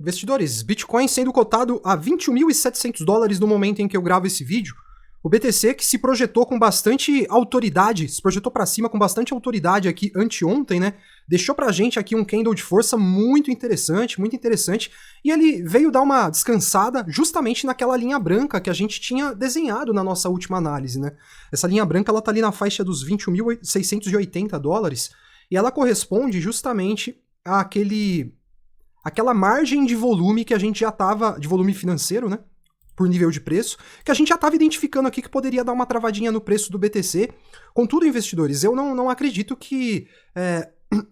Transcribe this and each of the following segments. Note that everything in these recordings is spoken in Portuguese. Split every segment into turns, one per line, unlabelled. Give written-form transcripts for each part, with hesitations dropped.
Investidores, Bitcoin sendo cotado a 21.700 dólares no momento em que eu gravo esse vídeo. O BTC que se projetou com bastante autoridade, se projetou para cima com bastante autoridade aqui anteontem, né? Deixou pra gente aqui um candle de força muito interessante, e ele veio dar uma descansada justamente naquela linha branca que a gente tinha desenhado na nossa última análise, né? Essa linha branca, ela tá ali na faixa dos 21.680 dólares, e ela corresponde justamente àquela margem de volume que a gente já tava, de volume financeiro, né? Por nível de preço, que a gente já estava identificando aqui que poderia dar uma travadinha no preço do BTC. Contudo, investidores, eu não acredito que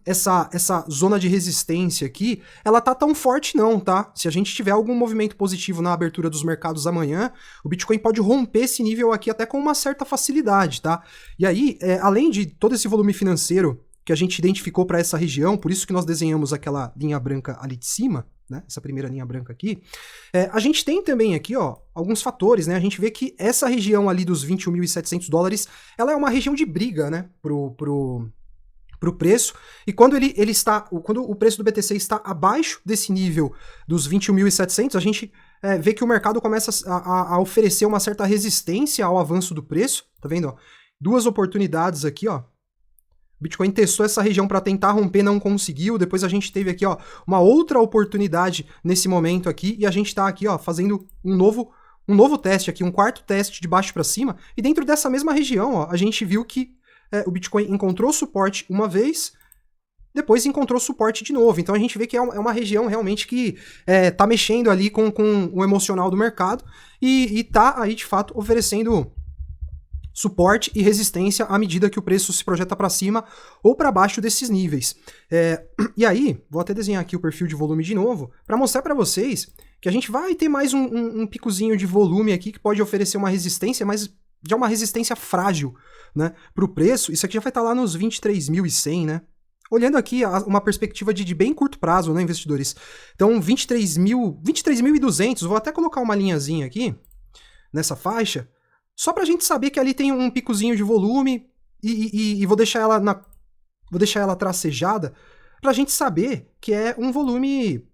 essa zona de resistência aqui, ela tá tão forte não, tá? Se a gente tiver algum movimento positivo na abertura dos mercados amanhã, o Bitcoin pode romper esse nível aqui até com uma certa facilidade, tá? E aí, além de todo esse volume financeiro que a gente identificou para essa região, por isso que nós desenhamos aquela linha branca ali de cima, né, essa primeira linha branca aqui, a gente tem também aqui, ó, alguns fatores, né? A gente vê que essa região ali dos 21.700 dólares, ela é uma região de briga, né, pro preço, e quando quando o preço do BTC está abaixo desse nível dos 21.700, a gente vê que o mercado começa a oferecer uma certa resistência ao avanço do preço, tá vendo, ó? Duas oportunidades aqui, ó. O Bitcoin testou essa região para tentar romper, não conseguiu. Depois a gente teve aqui, ó, uma outra oportunidade nesse momento aqui, e a gente tá aqui, ó, fazendo um novo teste aqui, um quarto teste de baixo para cima, e dentro dessa mesma região, ó, a gente viu que o Bitcoin encontrou suporte uma vez, depois encontrou suporte de novo. Então a gente vê que é uma região realmente que tá mexendo ali com o emocional do mercado e tá aí, de fato, oferecendo suporte e resistência à medida que o preço se projeta para cima ou para baixo desses níveis. E aí, vou até desenhar aqui o perfil de volume de novo, para mostrar para vocês que a gente vai ter mais um picozinho de volume aqui que pode oferecer uma resistência, mas já uma resistência frágil, né, para o preço. Isso aqui já vai estar lá nos 23.100, né? Olhando aqui uma perspectiva de bem curto prazo, né, investidores? Então, 23.200, vou até colocar uma linhazinha aqui, nessa faixa, só pra gente saber que ali tem um picozinho de volume e vou deixar ela tracejada pra gente saber que é um volume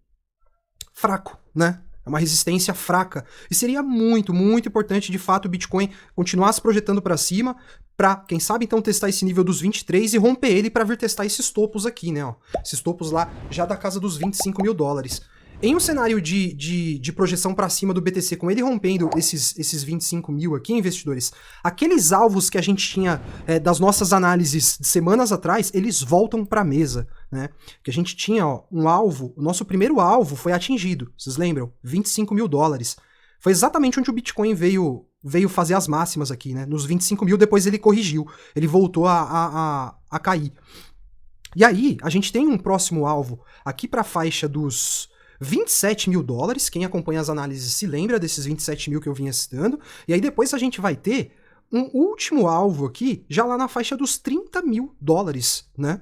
fraco, né? É uma resistência fraca. E seria muito, muito importante, de fato, o Bitcoin continuar se projetando para cima, para, quem sabe, então, testar esse nível dos 23 e romper ele para vir testar esses topos aqui, né? Ó, esses topos lá já da casa dos 25 mil dólares. Em um cenário de projeção para cima do BTC, com ele rompendo esses 25 mil aqui, investidores, aqueles alvos que a gente tinha das nossas análises de semanas atrás, eles voltam para a mesa, né? Que a gente tinha, ó, um alvo, o nosso primeiro alvo foi atingido, vocês lembram? 25 mil dólares. Foi exatamente onde o Bitcoin veio fazer as máximas aqui, né? Nos 25 mil, depois ele corrigiu, ele voltou a cair. E aí, a gente tem um próximo alvo aqui para a faixa dos 27 mil dólares, quem acompanha as análises se lembra desses 27 mil que eu vinha citando, e aí depois a gente vai ter um último alvo aqui, já lá na faixa dos 30 mil dólares, né?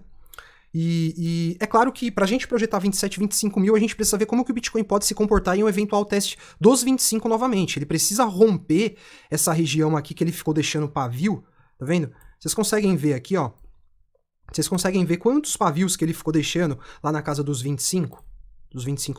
E é claro que pra gente projetar 27, 25 mil, a gente precisa ver como que o Bitcoin pode se comportar em um eventual teste dos 25 novamente. Ele precisa romper essa região aqui que ele ficou deixando pavio, tá vendo? Vocês conseguem ver aqui, ó, vocês conseguem ver quantos pavios que ele ficou deixando lá na casa dos 25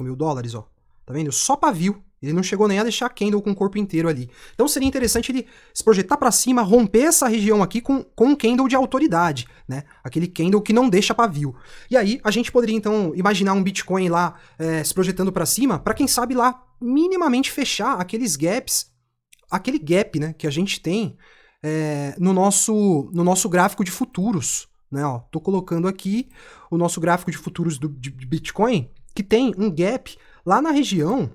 mil dólares, ó. Tá vendo? Só pavio. Ele não chegou nem a deixar candle com o corpo inteiro ali. Então seria interessante ele se projetar para cima, romper essa região aqui com um candle de autoridade, né? Aquele candle que não deixa pavio. E aí a gente poderia então imaginar um Bitcoin lá se projetando para cima, para quem sabe lá minimamente fechar aqueles gaps, aquele gap, né, que a gente tem no nosso gráfico de futuros, né? Ó, tô colocando aqui o nosso gráfico de futuros de Bitcoin, que tem um gap lá na região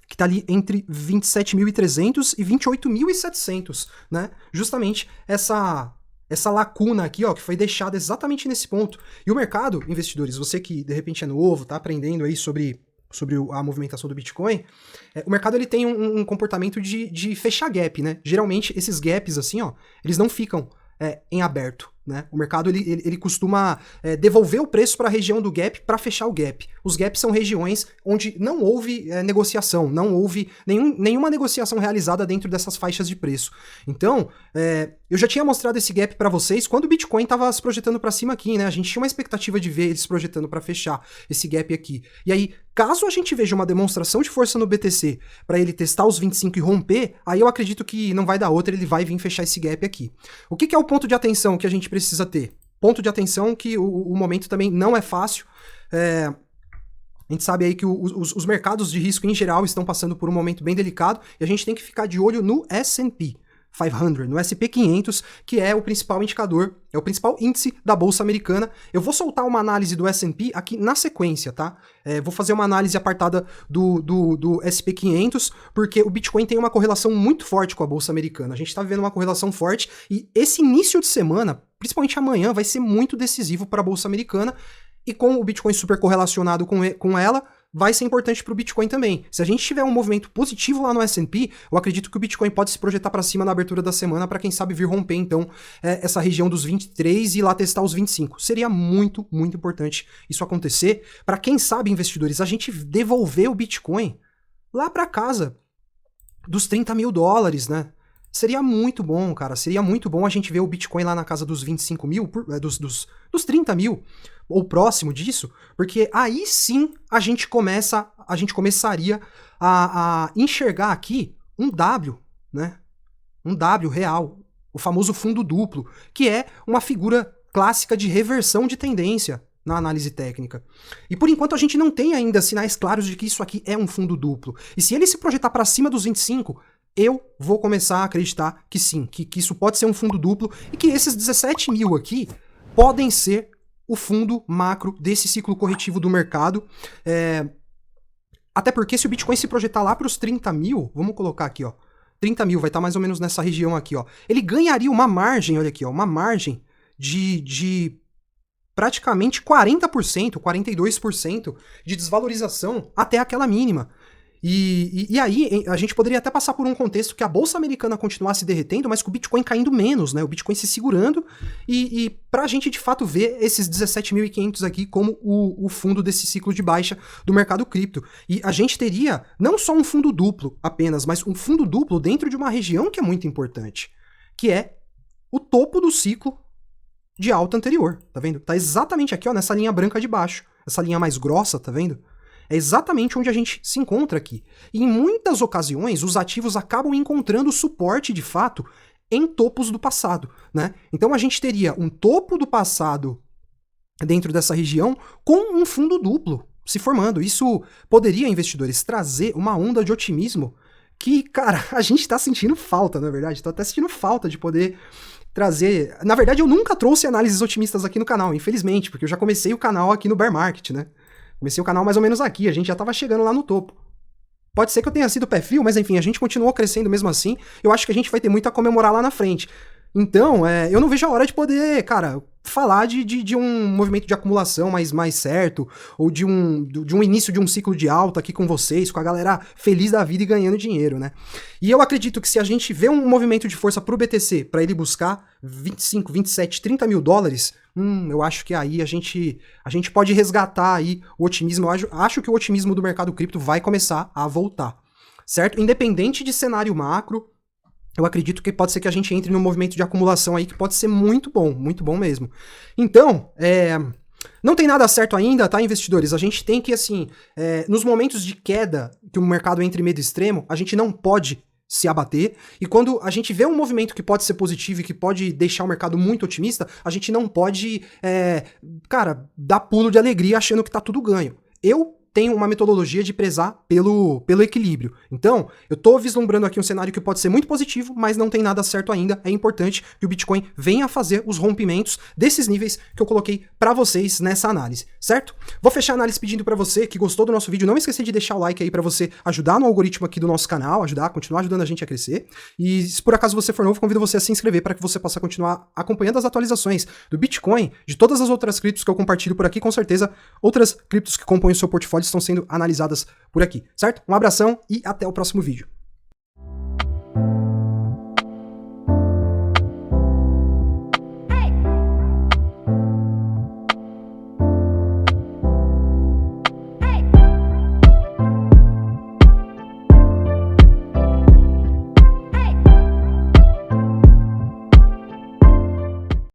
que está ali entre 27.300 e 28.700, né? Justamente essa lacuna aqui, ó, que foi deixada exatamente nesse ponto. E o mercado, investidores, você que de repente é novo, tá aprendendo aí sobre a movimentação do Bitcoin, o mercado ele tem um comportamento de fechar gap, né? Geralmente esses gaps assim, ó, eles não ficam em aberto, né? O mercado ele costuma devolver o preço para a região do gap para fechar o gap. Os gaps são regiões onde não houve negociação, não houve nenhuma negociação realizada dentro dessas faixas de preço. Então, eu já tinha mostrado esse gap para vocês quando o Bitcoin estava se projetando para cima aqui, né? A gente tinha uma expectativa de ver ele se projetando para fechar esse gap aqui. E aí, caso a gente veja uma demonstração de força no BTC para ele testar os 25 e romper, aí eu acredito que não vai dar outra, ele vai vir fechar esse gap aqui. O que é o ponto de atenção que a gente precisa ter? Ponto de atenção que o momento também não é fácil. A gente sabe aí que os mercados de risco em geral estão passando por um momento bem delicado e a gente tem que ficar de olho no S&P 500, no S&P 500, que é o principal indicador, é o principal índice da Bolsa Americana. Eu vou soltar uma análise do S&P aqui na sequência, tá? Vou fazer uma análise apartada do S&P 500, porque o Bitcoin tem uma correlação muito forte com a Bolsa Americana. A gente tá vivendo uma correlação forte e esse início de semana, principalmente amanhã, vai ser muito decisivo para a Bolsa Americana e com o Bitcoin super correlacionado com ela, vai ser importante para o Bitcoin também. Se a gente tiver um movimento positivo lá no S&P, eu acredito que o Bitcoin pode se projetar para cima na abertura da semana para quem sabe vir romper, então, essa região dos 23 e ir lá testar os 25. Seria muito, muito importante isso acontecer para quem sabe, investidores, a gente devolver o Bitcoin lá para casa dos 30 mil dólares, né? Seria muito bom, cara. Seria muito bom a gente ver o Bitcoin lá na casa dos 25 mil, dos 30 mil, ou próximo disso, porque aí sim a gente começaria a enxergar aqui um W, né? Um W real, o famoso fundo duplo, que é uma figura clássica de reversão de tendência na análise técnica. E por enquanto a gente não tem ainda sinais claros de que isso aqui é um fundo duplo. E se ele se projetar para cima dos 25, eu vou começar a acreditar que sim, que isso pode ser um fundo duplo e que esses 17 mil aqui podem ser o fundo macro desse ciclo corretivo do mercado. Até porque se o Bitcoin se projetar lá para os 30 mil, vamos colocar aqui, ó, 30 mil vai estar mais ou menos nessa região aqui, ó. Ele ganharia uma margem, olha aqui, ó, uma margem de praticamente 40%, 42% de desvalorização até aquela mínima. E aí a gente poderia até passar por um contexto que a Bolsa Americana continuasse derretendo, mas com o Bitcoin caindo menos, né? O Bitcoin se segurando e pra gente de fato ver esses 17.500 aqui como o fundo desse ciclo de baixa do mercado cripto. E a gente teria não só um fundo duplo apenas, mas um fundo duplo dentro de uma região que é muito importante, que é o topo do ciclo de alta anterior, tá vendo? Tá exatamente aqui, ó, nessa linha branca de baixo, essa linha mais grossa, tá vendo? É exatamente onde a gente se encontra aqui. E em muitas ocasiões, os ativos acabam encontrando suporte, de fato, em topos do passado, né? Então a gente teria um topo do passado dentro dessa região com um fundo duplo se formando. Isso poderia, investidores, trazer uma onda de otimismo que, cara, a gente tá sentindo falta, na verdade. Tô até sentindo falta de poder trazer... Na verdade, eu nunca trouxe análises otimistas aqui no canal, infelizmente, porque eu já comecei o canal aqui no Bear Market, né? Comecei o canal mais ou menos aqui, a gente já tava chegando lá no topo. Pode ser que eu tenha sido pé frio, mas enfim, a gente continuou crescendo mesmo assim. Eu acho que a gente vai ter muito a comemorar lá na frente. Então, eu não vejo a hora de poder, cara, falar de um movimento de acumulação mais certo, ou de um início de um ciclo de alta aqui com vocês, com a galera feliz da vida e ganhando dinheiro, né? E eu acredito que se a gente vê um movimento de força pro BTC, para ele buscar 25, 27, 30 mil dólares, eu acho que aí a gente pode resgatar aí o otimismo. Eu acho que o otimismo do mercado cripto vai começar a voltar, certo? Independente de cenário macro, eu acredito que pode ser que a gente entre num movimento de acumulação aí que pode ser muito bom mesmo. Então, não tem nada certo ainda, tá, investidores? A gente tem que, assim, nos momentos de queda, que o mercado entra em medo extremo, a gente não pode se abater, e quando a gente vê um movimento que pode ser positivo e que pode deixar o mercado muito otimista, a gente não pode, cara, dar pulo de alegria achando que tá tudo ganho. Eu tenho uma metodologia de prezar pelo equilíbrio. Então, eu tô vislumbrando aqui um cenário que pode ser muito positivo, mas não tem nada certo ainda. É importante que o Bitcoin venha a fazer os rompimentos desses níveis que eu coloquei pra vocês nessa análise, certo? Vou fechar a análise pedindo pra você que gostou do nosso vídeo, não esquecer de deixar o like aí pra você ajudar no algoritmo aqui do nosso canal, continuar ajudando a gente a crescer. E se por acaso você for novo, convido você a se inscrever para que você possa continuar acompanhando as atualizações do Bitcoin, de todas as outras criptos que eu compartilho por aqui, com certeza outras criptos que compõem o seu portfólio estão sendo analisadas por aqui, certo? Um abração e até o próximo vídeo.